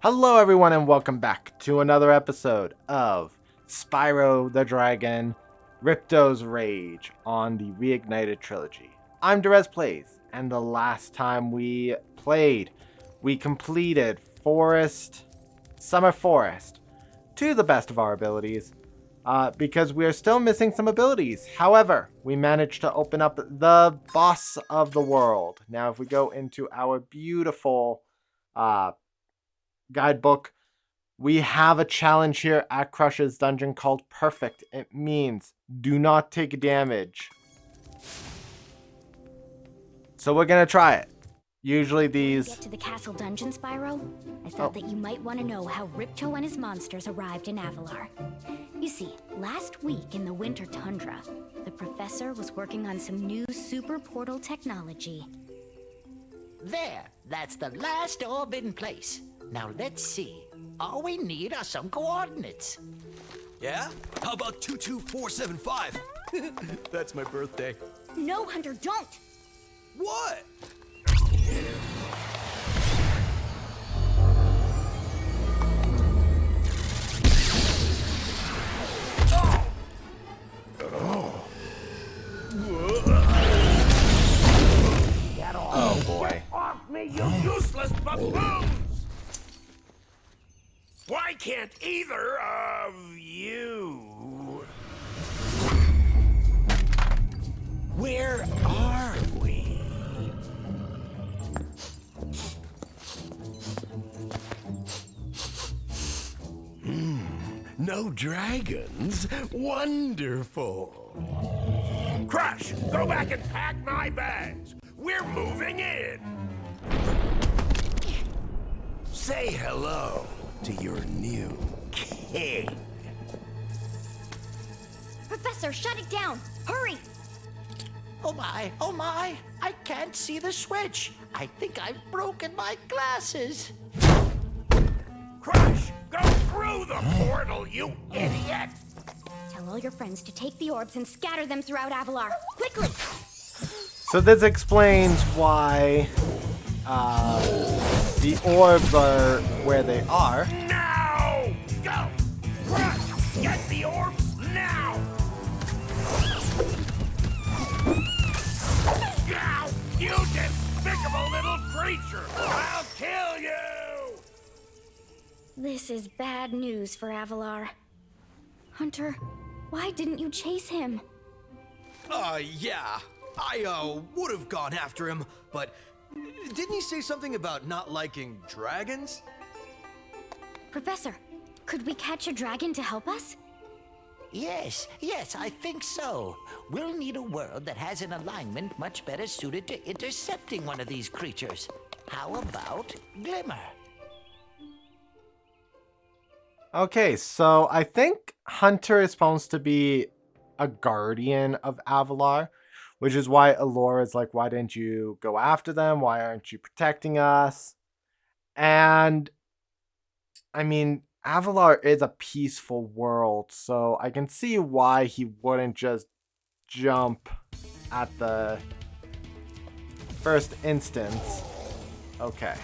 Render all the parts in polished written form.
Hello everyone and welcome back to another episode of Spyro the Dragon, Ripto's Rage on the Reignited Trilogy. I'm Derez Plays, and the last time we played, we completed Summer Forest to the best of our abilities, because we are still missing some abilities. However, we managed to open up the boss of the world. Now if we go into our beautiful guidebook, we have a challenge here at Crush's dungeon called Perfect. It means do not take damage. So we're gonna try it. Usually these... Get to the castle dungeon, Spyro? I thought that you might want to know how Ripto and his monsters arrived in Avalar. You see, last week in the winter tundra, the professor was working on some new super portal technology. There, that's the last orb in place. Now let's see. All we need are some coordinates. Yeah? How about 22475? That's my birthday. No, Hunter, don't! What? Oh boy. Off me, you useless buffoons! Why can't either of you? Where are we? No dragons? Wonderful. Crush, go back and pack my bags. We're moving in. Say hello to your new king. Professor, shut it down! Hurry! Oh my, I can't see the switch. I think I've broken my glasses. Crush, go through the portal, you idiot! Tell all your friends to take the orbs and scatter them throughout Avalar. Quickly! So this explains why the orbs are where they are. Now! Go! Crush, get the orbs now! Now, you despicable little creature! I'll kill you! This is bad news for Avalar. Hunter, why didn't you chase him? Yeah. I would have gone after him, but didn't he say something about not liking dragons? Professor, could we catch a dragon to help us? Yes, I think so. We'll need a world that has an alignment much better suited to intercepting one of these creatures. How about Glimmer? Okay, so I think Hunter is supposed to be a guardian of Avalar, which is why Alora's like, why didn't you go after them? Why aren't you protecting us? And I mean, Avalar is a peaceful world, so I can see why he wouldn't just jump at the first instance. Okay,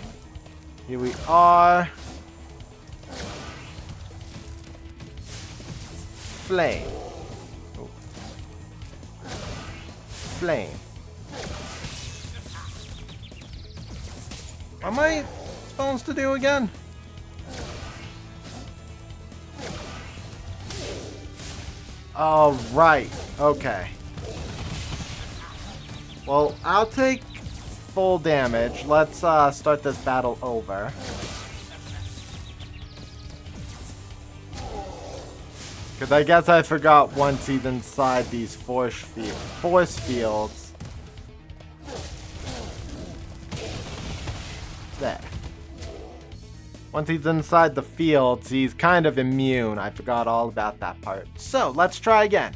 here we are. Flame. Oh. Flame. What am I supposed to do again? Oh, right. Okay. Well, I'll take full damage. Let's start this battle over. Because I guess I forgot once he's inside these force fields. There. Once he's inside the fields, he's kind of immune. I forgot all about that part. So, let's try again.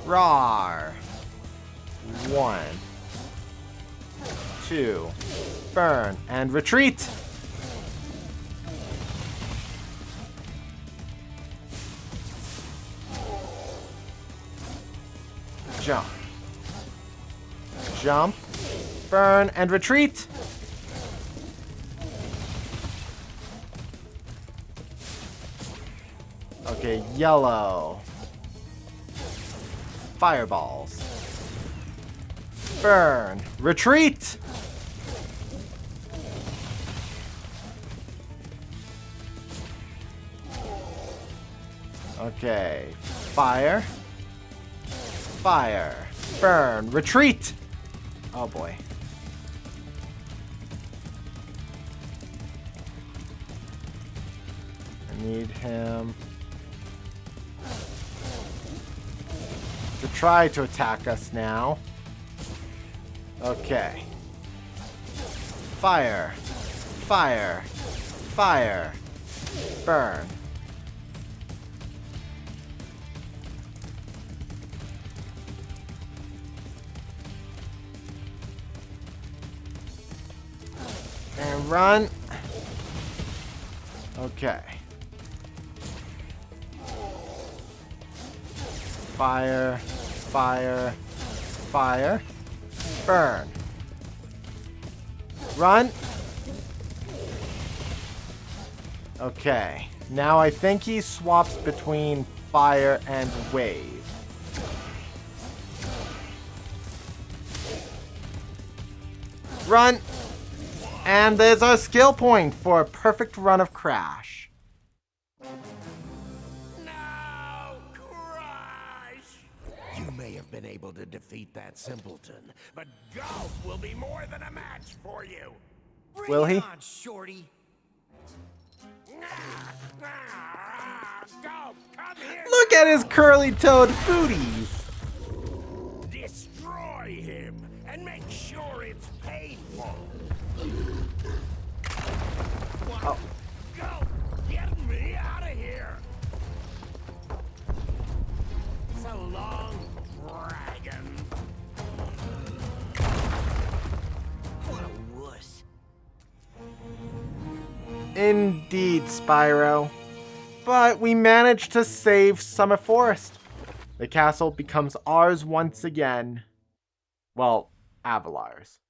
Roar. 1, 2, burn, and retreat. Jump. jump, burn, and retreat. Okay, yellow. Fireballs. Burn. Retreat! Okay. Fire. Fire. Burn. Retreat! Oh boy. I need him to try to attack us now. Okay. Fire. Fire. Fire. Burn. And run. Okay. Fire. Fire. Fire. Burn. Run. Okay. Now I think he swaps between fire and wave. Run. And there's our skill point for a perfect run of Crash. No, Crush! You may have been able to defeat that simpleton, but Gulp will be more than a match for you. Will he? Bring it on, Shorty. Gulp, come here! Look at his curly-toed booties. Destroy him and make sure it's painful. Oh. Gulp, get me out of here! So long, dragon. What a wuss. Indeed, Spyro. But we managed to save Summer Forest. The castle becomes ours once again. Well, Avalar's.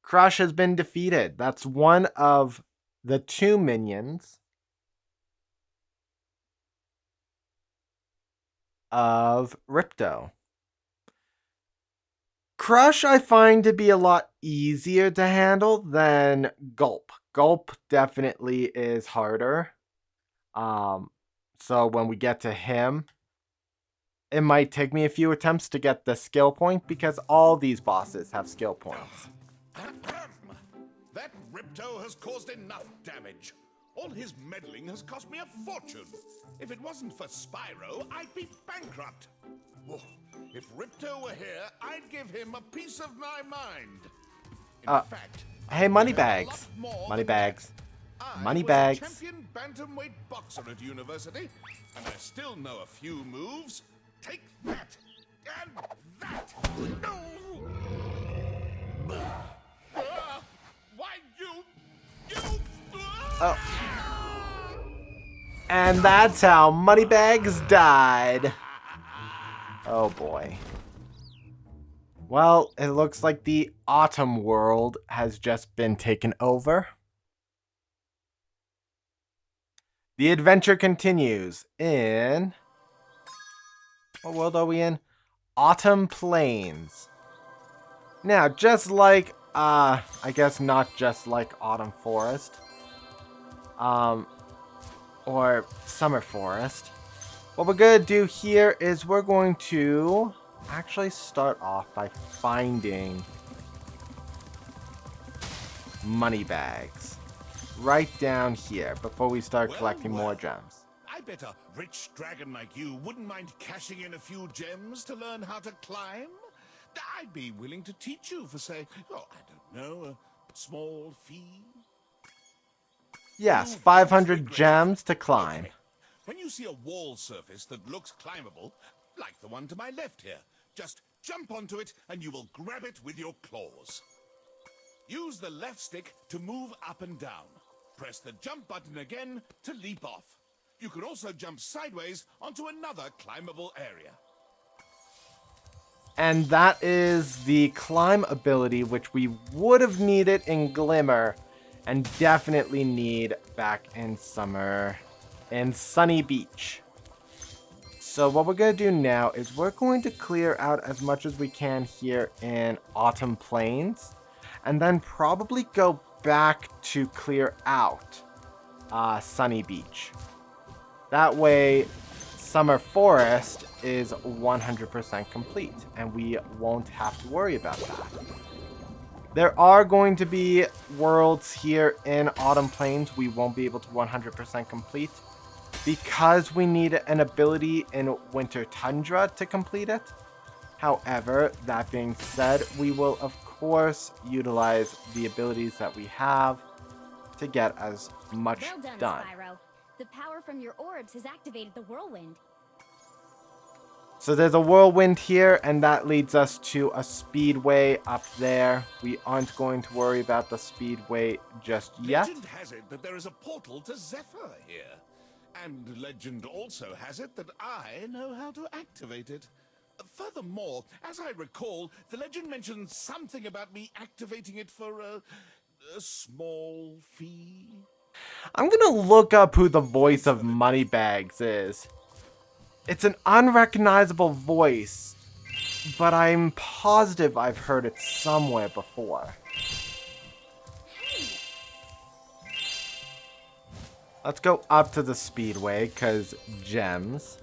Crush has been defeated. That's one of the 2 minions of Ripto. Crush I find to be a lot easier to handle than Gulp. Gulp definitely is harder. So when we get to him, it might take me a few attempts to get the skill point because all these bosses have skill points. That Ripto has caused enough damage. All his meddling has cost me a fortune. If it wasn't for Spyro, I'd be bankrupt. Whoa. If Ripto were here, I'd give him a piece of my mind. In fact, Hey, Moneybags. a lot more Moneybags. I Moneybags. was a champion bantamweight boxer at university, and I still know a few moves. Take that and that. No. Why you? Oh. And that's how Moneybags died. Oh boy. Well, it looks like the autumn world has just been taken over. The adventure continues in... What world are we in? Autumn Plains. Now, just like, I guess not just like Autumn Forest. Or Summer Forest. What we're gonna do here is we're going to actually start off by finding Moneybags. Right down here before we start collecting more gems. I bet a rich dragon like you wouldn't mind cashing in a few gems to learn how to climb. I'd be willing to teach you for, say, oh, I don't know, a small fee. Yes, 500 gems to climb. Okay. When you see a wall surface that looks climbable, like the one to my left here, just jump onto it and you will grab it with your claws. Use the left stick to move up and down. Press the jump button again to leap off. You can also jump sideways onto another climbable area. And that is the climb ability, which we would have needed in Glimmer and definitely need back in Summer in Sunny Beach. So what we're going to do now is we're going to clear out as much as we can here in Autumn Plains, and then probably go back to clear out Sunny Beach. That way, Summer Forest is 100% complete, and we won't have to worry about that. There are going to be worlds here in Autumn Plains we won't be able to 100% complete, because we need an ability in Winter Tundra to complete it. However, that being said, we will of course utilize the abilities that we have to get as much Well done, Spyro. The power from your orbs has activated the whirlwind. So there's a whirlwind here, and that leads us to a speedway up there. We aren't going to worry about the speedway just yet. Legend has it that there is a portal to Zephyr here. And legend also has it that I know how to activate it. Furthermore, as I recall, the legend mentions something about me activating it for a small fee. I'm gonna look up who the voice of Moneybags is. It's an unrecognizable voice, but I'm positive I've heard it somewhere before. Let's go up to the speedway, because gems.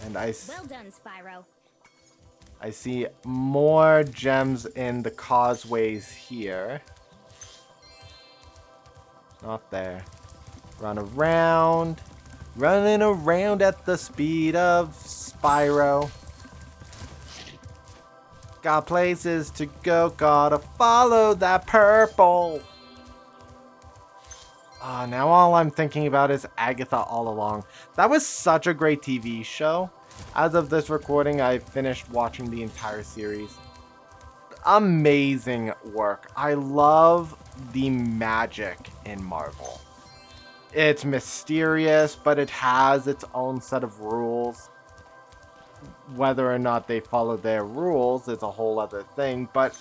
And Well done, Spyro. I see more gems in the causeways here. Not there. Run around. Running around at the speed of Spyro. Got places to go, gotta follow that purple. Now all I'm thinking about is Agatha All Along. That was such a great TV show. As of this recording, I finished watching the entire series. Amazing work. I love the magic in Marvel. It's mysterious, but it has its own set of rules. Whether or not they follow their rules is a whole other thing, but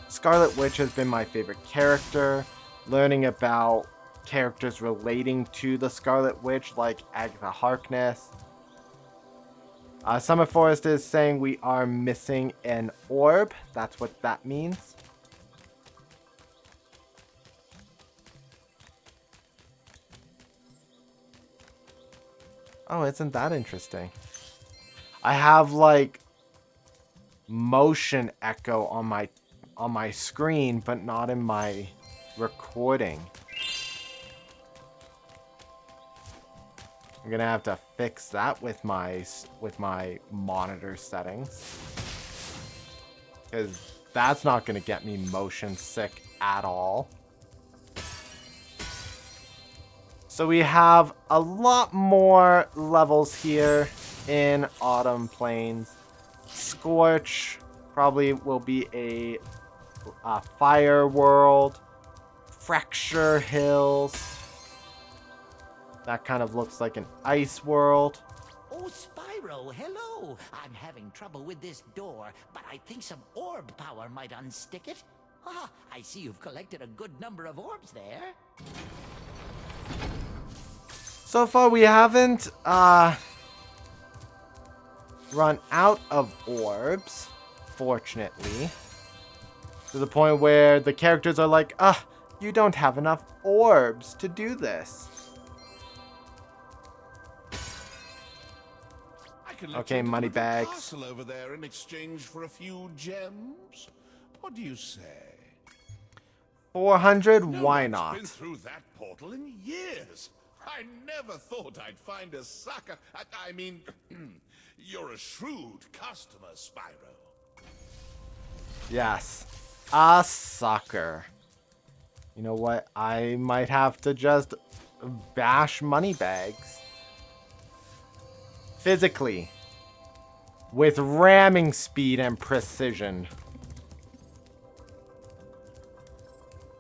Scarlet Witch has been my favorite character. Learning about characters relating to the Scarlet Witch, like Agatha Harkness. Summer Forest is saying we are missing an orb. That's what that means. Oh, isn't that interesting? I have like motion echo on my screen, but not in my recording. I'm gonna have to fix that with my monitor settings, because that's not gonna get me motion sick at all. So we have a lot more levels here in Autumn Plains. Scorch probably will be a fire world. Fracture Hills. That kind of looks like an ice world. Oh, Spyro, hello. I'm having trouble with this door, but I think some orb power might unstick it. Ah, I see you've collected a good number of orbs there. So far we haven't run out of orbs, fortunately. To the point where the characters are like, you don't have enough orbs to do this. Okay, Moneybags. Castle over there in exchange for a few gems. What do you say? 400? No Why one's not? been through that portal in years. I never thought I'd find a sucker. I mean, you're a shrewd customer, Spyro. Yes, a sucker. You know what? I might have to just bash Moneybags. Physically. With ramming speed and precision.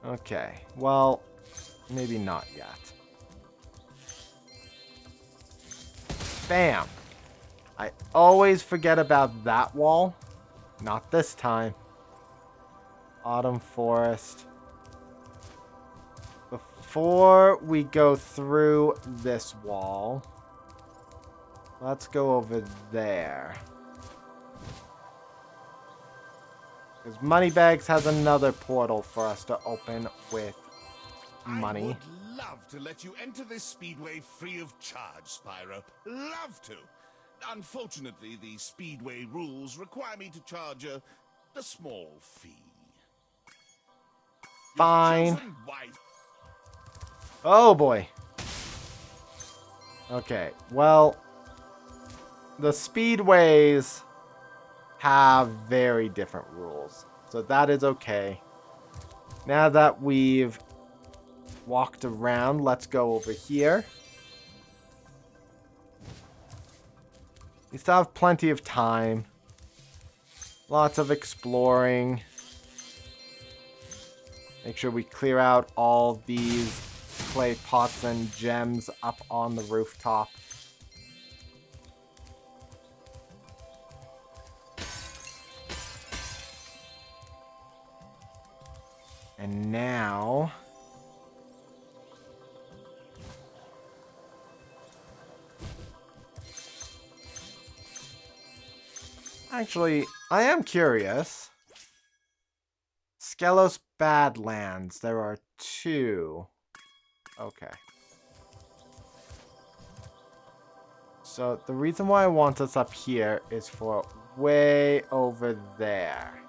Okay, well, maybe not yet. Bam! I always forget about that wall. Not this time. Autumn Forest. Before we go through this wall, let's go over there. Because Moneybags has another portal for us to open with money. I would love to let you enter this speedway free of charge, Spyro. Love to. Unfortunately, the speedway rules require me to charge a small fee. Fine. You've chosen wise- Oh boy. Okay, well, the speedways have very different rules, so that is okay. Now that we've walked around, let's go over here. We still have plenty of time. Lots of exploring. Make sure we clear out all these clay pots and gems up on the rooftop. And now... Actually, I am curious. Skelos Badlands. There are 2. Okay. So the reason why I want us up here is for way over there.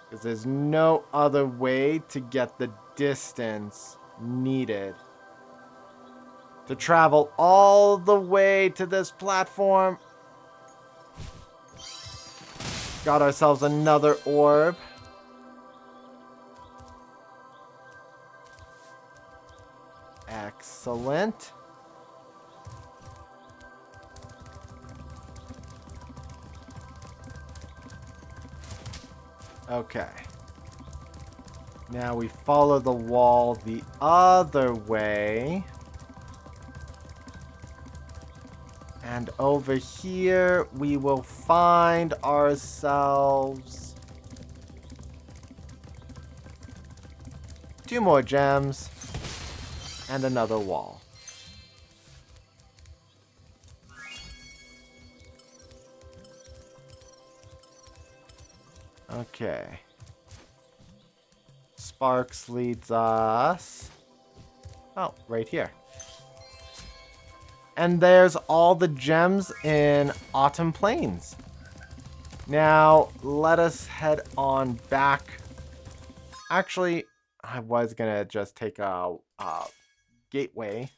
Because there's no other way to get the distance needed to travel all the way to this platform. Got ourselves another orb. Excellent. Okay. Now we follow the wall the other way. And over here, we will find ourselves 2 more gems and another wall. Okay. Sparks leads us... Oh, right here. And there's all the gems in Autumn Plains. Now, let us head on back. Actually, I was going to just take a gateway.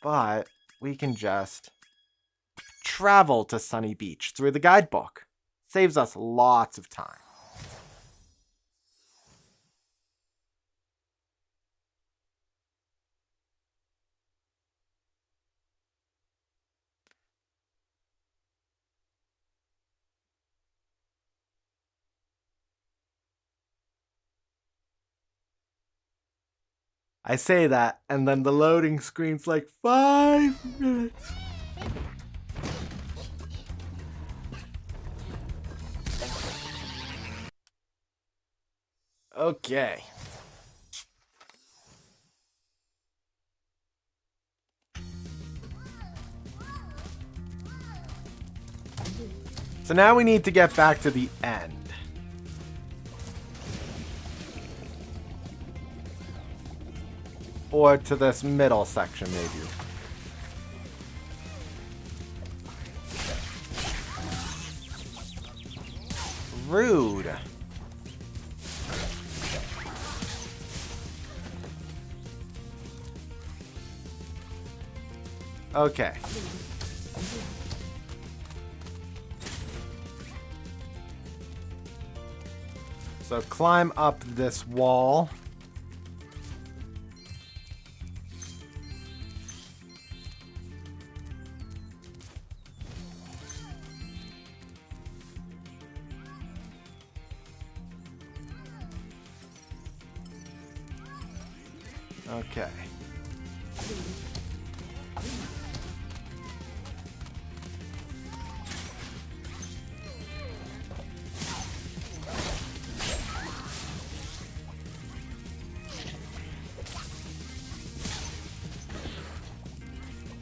But we can just travel to Sunny Beach through the guidebook. Saves us lots of time. I say that, and then the loading screen's like 5 minutes. Okay. So now we need to get back to the end. Or to this middle section, maybe. Rude. Okay. So climb up this wall. Okay.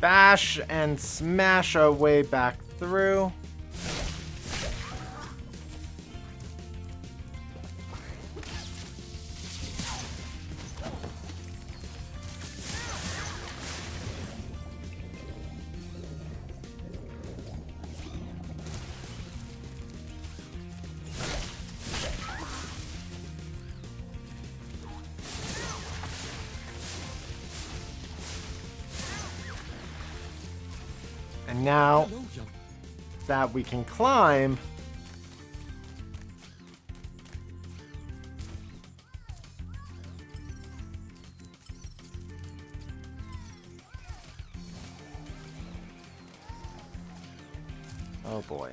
bash and smash our way back through. And now that we can climb, oh boy.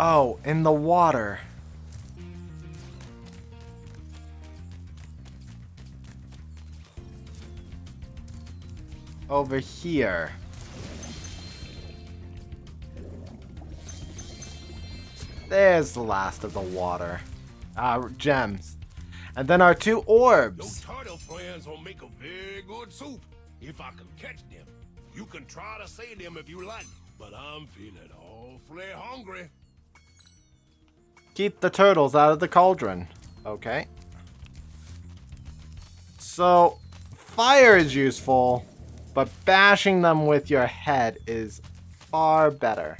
Oh, in the water. Over here. There's the last of the water. Gems. And then our 2 Those orbs. turtle friends will make a very good soup if I can catch them. You can try to save them if you like, but I'm feeling awfully hungry. Keep the turtles out of the cauldron. Okay. So, fire is useful, but bashing them with your head is far better.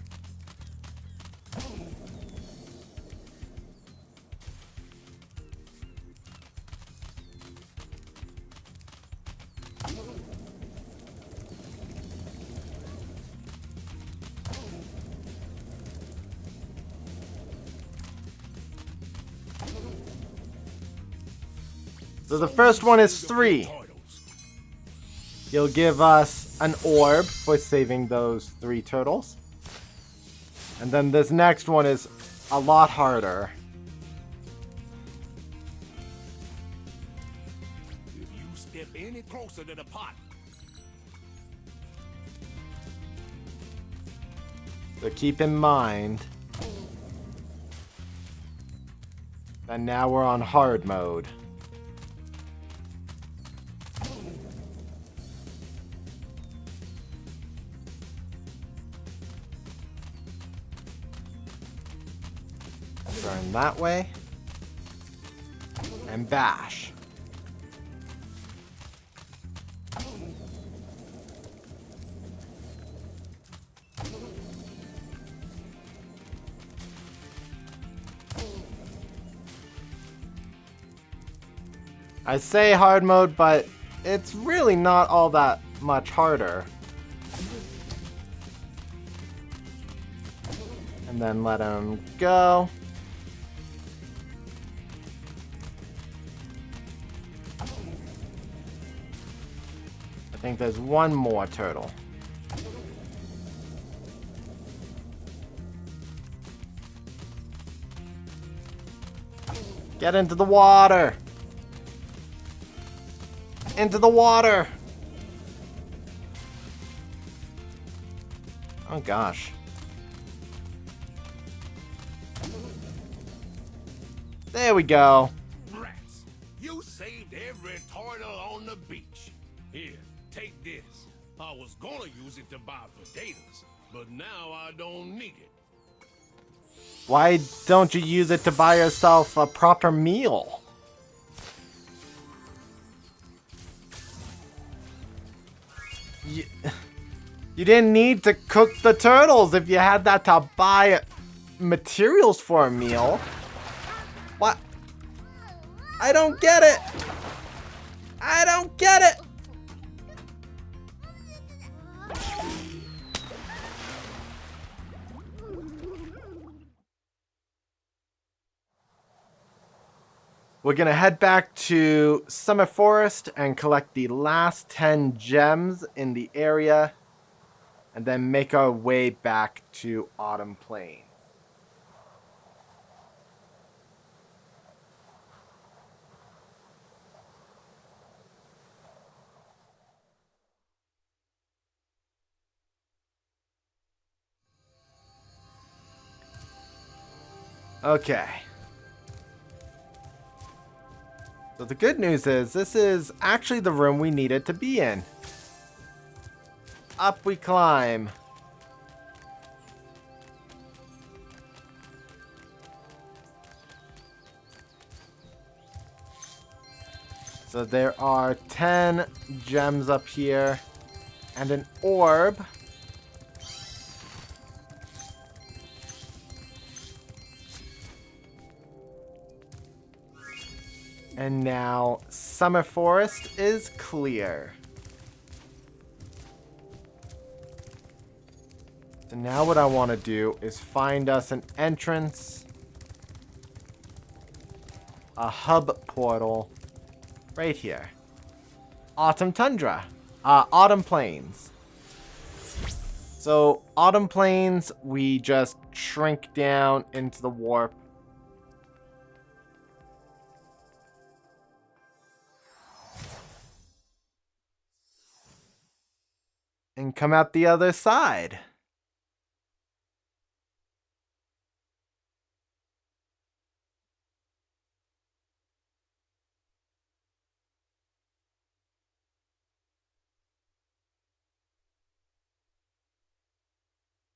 So the first one is 3. You'll give us an orb for saving those 3 turtles. And then this next one is a lot harder. If you step any closer to the pot, So keep in mind that now we're on hard mode. Turn that way. And bash. I say hard mode, but it's really not all that much harder. And then let him go. I think there's one more turtle. Get into the water! Into the water! Oh gosh. There we go. rats, you saved every turtle on the beach. Here, take this. I was gonna use it to buy potatoes, but now I don't need it. Why don't you use it to buy yourself a proper meal? You didn't need to cook the turtles if you had that to buy materials for a meal. What? I don't get it. I don't get it. We're gonna head back to Summer Forest and collect the last 10 gems in the area. and then make our way back to Autumn Plain. Okay. So the good news is this is actually the room we needed to be in. Up we climb. So there are 10 gems up here and an orb. And now Summer Forest is clear. So now what I want to do is find us an entrance, a hub portal right here. Autumn Tundra. Autumn Plains. So Autumn Plains, we just shrink down into the warp. And come out the other side.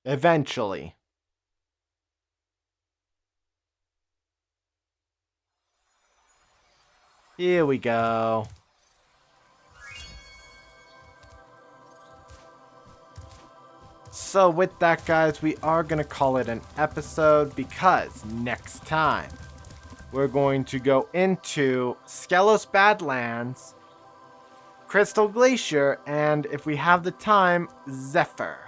Eventually. Here we go. So with that, guys, we are going to call it an episode because next time we're going to go into Skelos Badlands, Crystal Glacier, and if we have the time, Zephyr.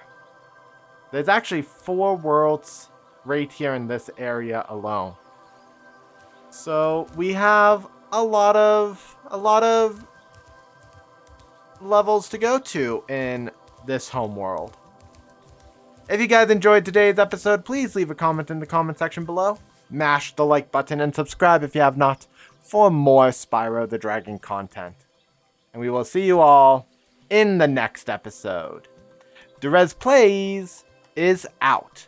There's actually 4 worlds right here in this area alone. So we have a lot of levels to go to in this homeworld. If you guys enjoyed today's episode, please leave a comment in the comment section below. Mash the like button and subscribe if you have not for more Spyro the Dragon content. And we will see you all in the next episode. Derez Plays is out.